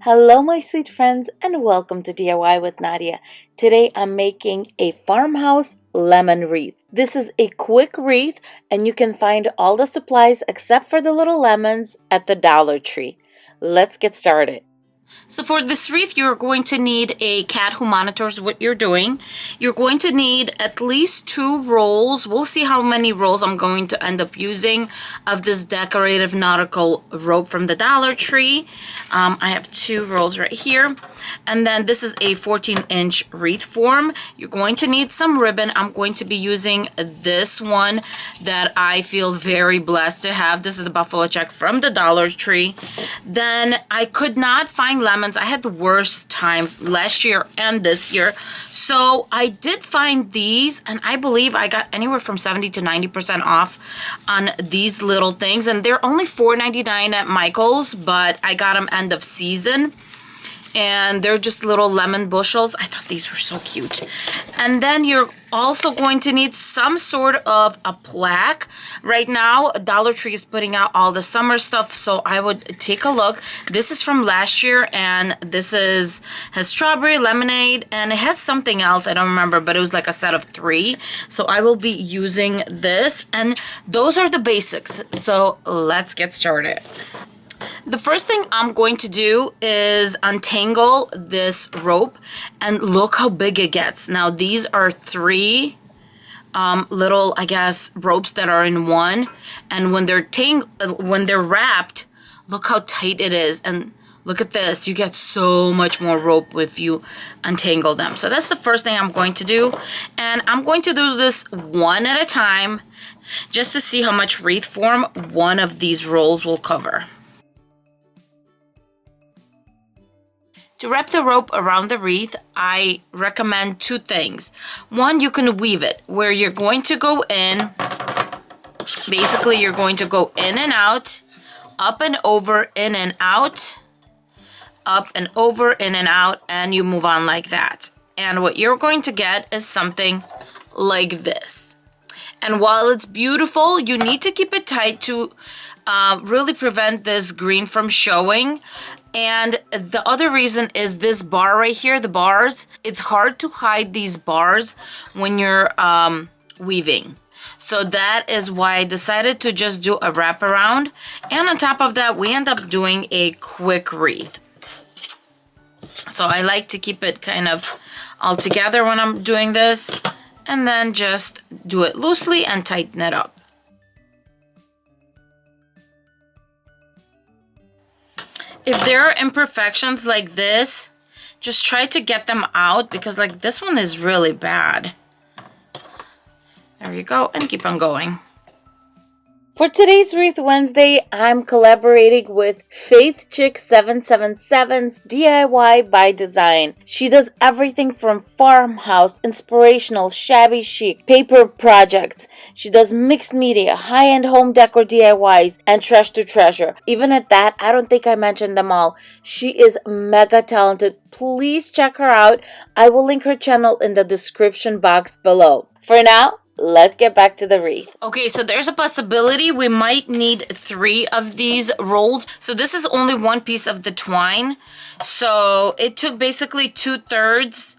Hello, my sweet friends, and welcome to DIY with Nadia. Today I'm making a farmhouse lemon wreath. This is a quick wreath, and you can find all the supplies except for the little lemons at the Dollar Tree. Let's get started. So for this wreath, you're going to need a cat who monitors what you're doing. You're going to need at least 2 rolls. We'll see how many rolls I'm going to end up using of this decorative nautical rope from the Dollar Tree. I have 2 rolls right here. And then this is a 14-inch wreath form. You're going to need some ribbon. I'm going to be using this one that I feel very blessed to have. This is the buffalo check from the Dollar Tree. Then I could not find lemons. I had the worst time last year and this year. So I did find these, and I believe I got anywhere from 70 to 90% off on these little things. And they're only $4.99 at Michael's, but I got them end of season. And they're just little lemon bushels. I thought these were so cute. And then you're also going to need some sort of a plaque. Right now, Dollar Tree is putting out all the summer stuff, so I would take a look. This is from last year, and this has strawberry, lemonade, and it has something else. I don't remember, but it was like a set of 3. So I will be using this, and those are the basics. So let's get started. The first thing I'm going to do is untangle this rope, and look how big it gets. Now these are 3 little, I guess, ropes that are in one, and when they're wrapped, look how tight it is. And look at this, you get so much more rope if you untangle them. So that's the first thing I'm going to do, and I'm going to do this one at a time just to see how much wreath form one of these rolls will cover. To wrap the rope around the wreath, I recommend 2 things. One, you can weave it, where you're going to go in. Basically, you're going to go in and out, up and over, in and out, up and over, in and out, and you move on like that. And what you're going to get is something like this. And while it's beautiful, you need to keep it tight to really prevent this green from showing. And the other reason is this bar right here, the bars. It's hard to hide these bars when you're weaving. So that is why I decided to just do a wraparound. And on top of that, we end up doing a quick wreath. So I like to keep it kind of all together when I'm doing this. And then just do it loosely and tighten it up. If there are imperfections like this, just try to get them out, because like this one is really bad. There you go, and keep on going. For today's Wreath Wednesday, I'm collaborating with Faith Chick 777's DIY by Design. She does everything from farmhouse, inspirational, shabby chic, paper projects. She does mixed media, high-end home decor DIYs, and trash to treasure. Even at that, I don't think I mentioned them all. She is mega talented. Please check her out. I will link her channel in the description box below. For now, let's get back to the wreath. Okay, so there's a possibility we might need 3 of these rolls. So this is only one piece of the twine. So it took basically 2/3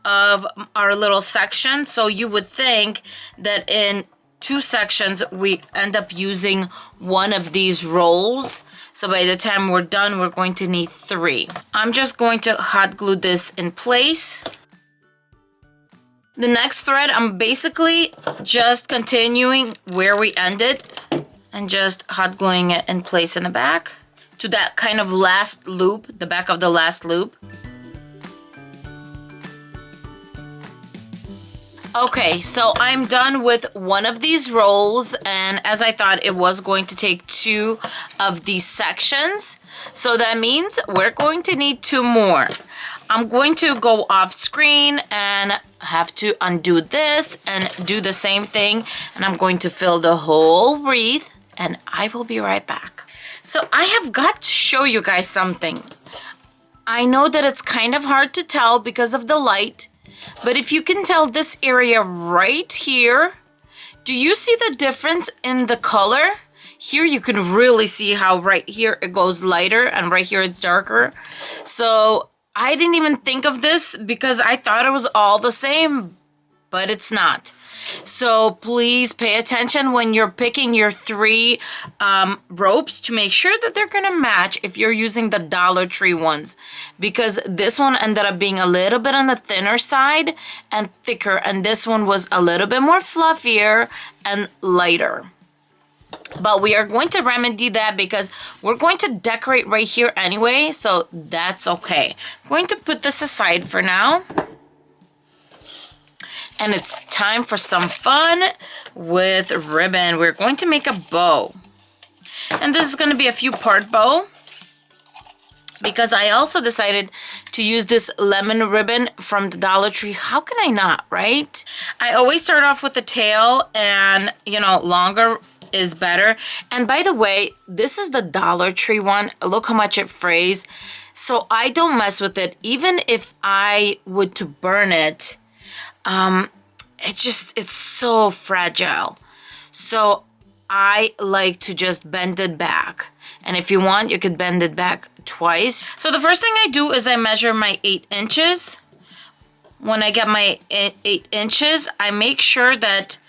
of our little section. So you would think that in 2 sections, we end up using 1 of these rolls. So by the time we're done, we're going to need 3. I'm just going to hot glue this in place. The next thread, I'm basically just continuing where we ended and just hot gluing it in place in the back to that kind of last loop, the back of the last loop. Okay, so I'm done with 1 of these rolls, and as I thought, it was going to take 2 of these sections. So that means we're going to need 2 more. I'm going to go off screen and have to undo this and do the same thing, and I'm going to fill the whole wreath, and I will be right back. So I have got to show you guys something. I know that it's kind of hard to tell because of the light, but if you can tell this area right here, do you see the difference in the color? here you can really see how right here it goes lighter and right here it's darker. So I didn't even think of this because I thought it was all the same, but it's not. So please pay attention when you're picking your 3 ropes to make sure that they're gonna match if you're using the Dollar Tree ones, because this one ended up being a little bit on the thinner side and thicker, and this one was a little bit more fluffier and lighter. But we are going to remedy that because we're going to decorate right here anyway, so that's okay. I'm going to put this aside for now. And it's time for some fun with ribbon. We're going to make a bow. And this is going to be a few part bow, because I also decided to use this lemon ribbon from the Dollar Tree. How can I not, right? I always start off with the tail, and you know, longer is better. And by the way, this is the Dollar Tree one. Look how much it frays. So I don't mess with it. Even if I would to burn it, it's so fragile. So I like to just bend it back. And if you want, you could bend it back twice. So the first thing I do is I measure my 8 inches. When I get my 8 inches, I make sure that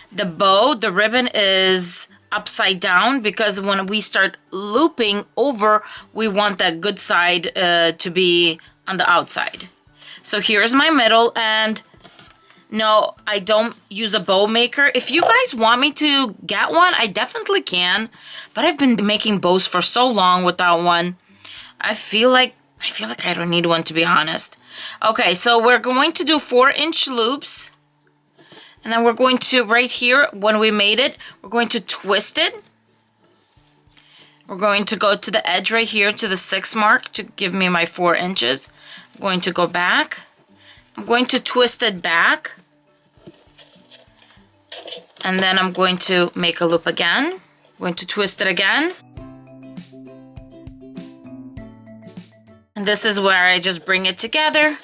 the bow, the ribbon is upside down, because when we start looping over, we want that good side to be on the outside. So here's my middle, and no, I don't use a bow maker. If you guys want me to get one, I definitely can. But I've been making bows for so long without one. I feel like I don't need one, to be honest. Okay, so we're going to do 4-inch loops. And then we're going to, right here, when we made it, we're going to twist it. We're going to go to the edge right here to the 6 mark to give me my 4 inches. I'm going to go back. I'm going to twist it back, and then I'm going to make a loop again. I'm going to twist it again. And this is where I just bring it together,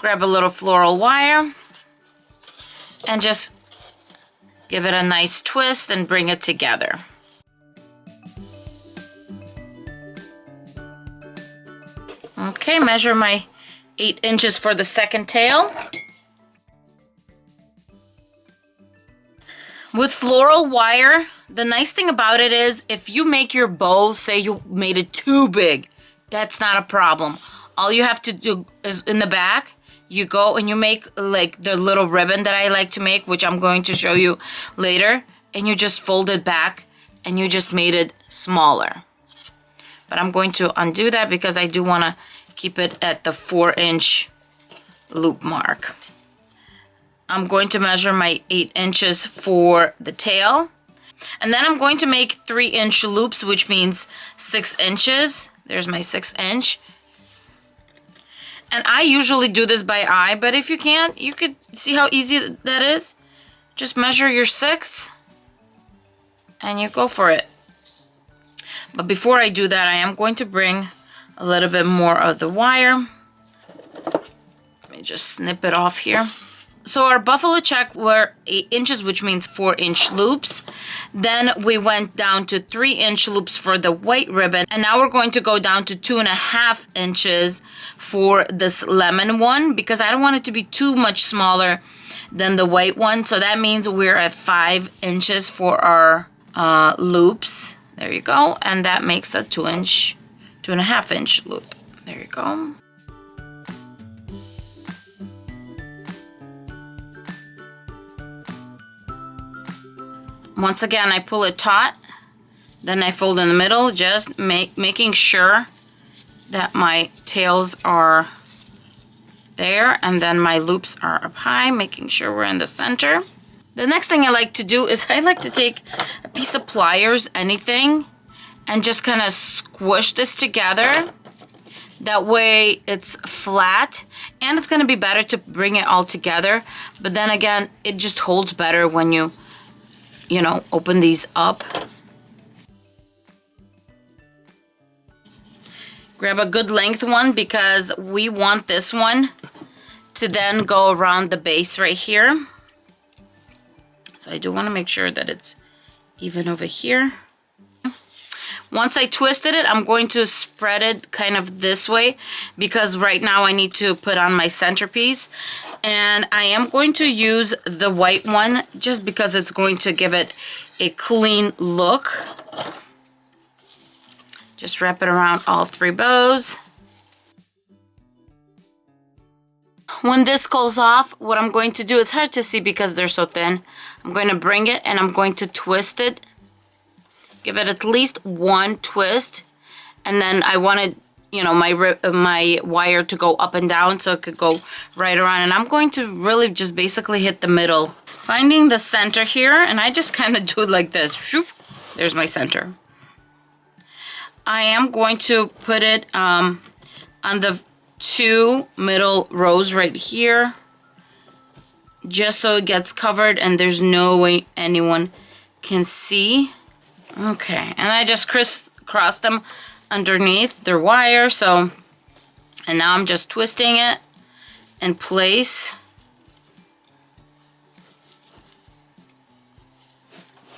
grab a little floral wire, and just give it a nice twist and bring it together. Okay, measure my 8 inches for the second tail. With floral wire, the nice thing about it is if you make your bow, say you made it too big, that's not a problem. All you have to do is in the back, you go and you make like the little ribbon that I like to make, which I'm going to show you later, and you just fold it back and you just made it smaller. But I'm going to undo that because I do want to keep it at the 4-inch loop mark. I'm going to measure my 8 inches for the tail. And then I'm going to make 3-inch loops, which means 6 inches. There's my 6-inch. And I usually do this by eye, but if you can't, you could see how easy that is. Just measure your 6 and you go for it. But before I do that, I am going to bring a little bit more of the wire. Let me just snip it off here. So our buffalo check were 8 inches, which means 4-inch loops. Then we went down to 3-inch loops for the white ribbon. And now we're going to go down to 2.5 inches for this lemon one, because I don't want it to be too much smaller than the white one. So that means we're at 5 inches for our loops. There you go. And that makes a 2.5-inch loop. There you go. Once again, I pull it taut, then I fold in the middle, just making sure that my tails are there, and then my loops are up high, making sure we're in the center. The next thing I like to do is I like to take a piece of pliers, anything, and just kind of squish this together. That way it's flat, and it's going to be better to bring it all together. But then again, it just holds better when you know, open these up. Grab a good length one, because we want this one to then go around the base right here. So I do want to make sure that it's even over here. Once I twisted it, I'm going to spread it kind of this way because right now I need to put on my centerpiece. And I am going to use the white one just because it's going to give it a clean look. Just wrap it around all 3 bows. When this goes off, what I'm going to do, it's hard to see because they're so thin. I'm going to bring it and I'm going to twist it. Give it at least 1 twist. And then I wanted, you know, my wire to go up and down so it could go right around. And I'm going to really just basically hit the middle. Finding the center here, and I just kind of do it like this. Shoop, there's my center. I am going to put it on the 2 middle rows right here, just so it gets covered and there's no way anyone can see. Okay, and I just crisscrossed them underneath their wire. So, and now I'm just twisting it in place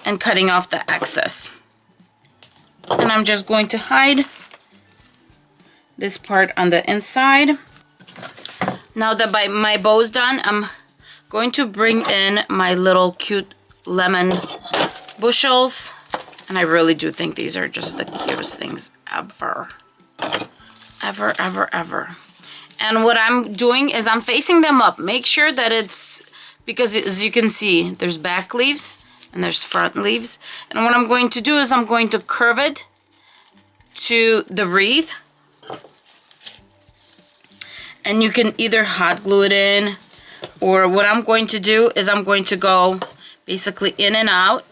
and cutting off the excess. And I'm just going to hide this part on the inside. Now that my bow's done, I'm going to bring in my little cute lemon bushels. And I really do think these are just the cutest things ever. Ever, ever, ever. And what I'm doing is I'm facing them up. Make sure that it's, because as you can see, there's back leaves and there's front leaves. And what I'm going to do is I'm going to curve it to the wreath. And you can either hot glue it in, or what I'm going to do is I'm going to go basically in and out.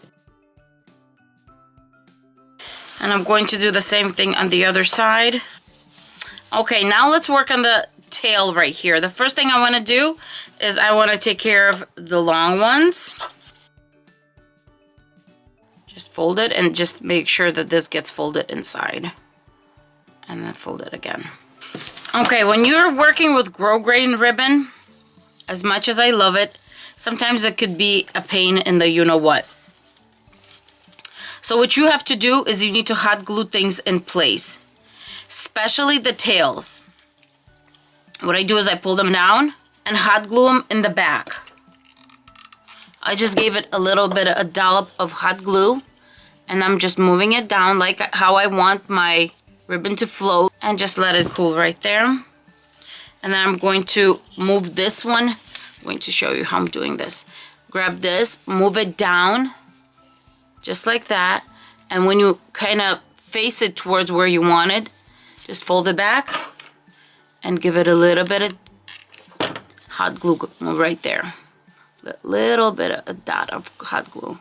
And I'm going to do the same thing on the other side. Okay, now let's work on the tail right here. The first thing I want to do is I want to take care of the long ones. Just fold it and just make sure that this gets folded inside. And then fold it again. Okay, when you're working with grosgrain ribbon, as much as I love it, sometimes it could be a pain in the you-know-what. So what you have to do is you need to hot glue things in place, especially the tails. What I do is I pull them down and hot glue them in the back. I just gave it a little bit of a dollop of hot glue, and I'm just moving it down like how I want my ribbon to float, and just let it cool right there. And then I'm going to move this one. I'm going to show you how I'm doing this. Grab this, move it down, just like that. And when you kind of face it towards where you want it, just fold it back and give it a little bit of hot glue right there. A little bit of a dot of hot glue.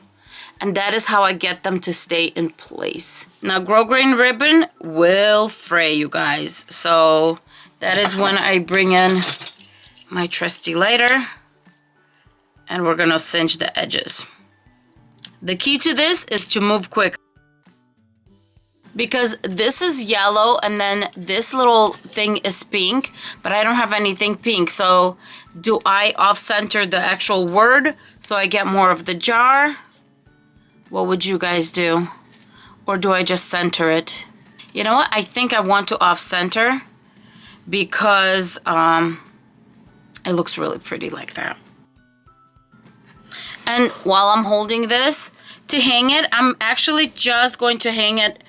And that is how I get them to stay in place. Now, grosgrain ribbon will fray, you guys. So that is when I bring in my trusty lighter. And we're gonna cinch the edges. The key to this is to move quick. Because this is yellow and then this little thing is pink, but I don't have anything pink. So do I off-center the actual word so I get more of the jar? What would you guys do? Or do I just center it? You know what? I think I want to off-center because it looks really pretty like that. And while I'm holding this, to hang it, I'm actually just going to hang it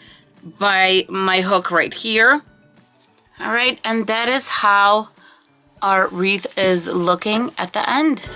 by my hook right here. All right, and that is how our wreath is looking at the end.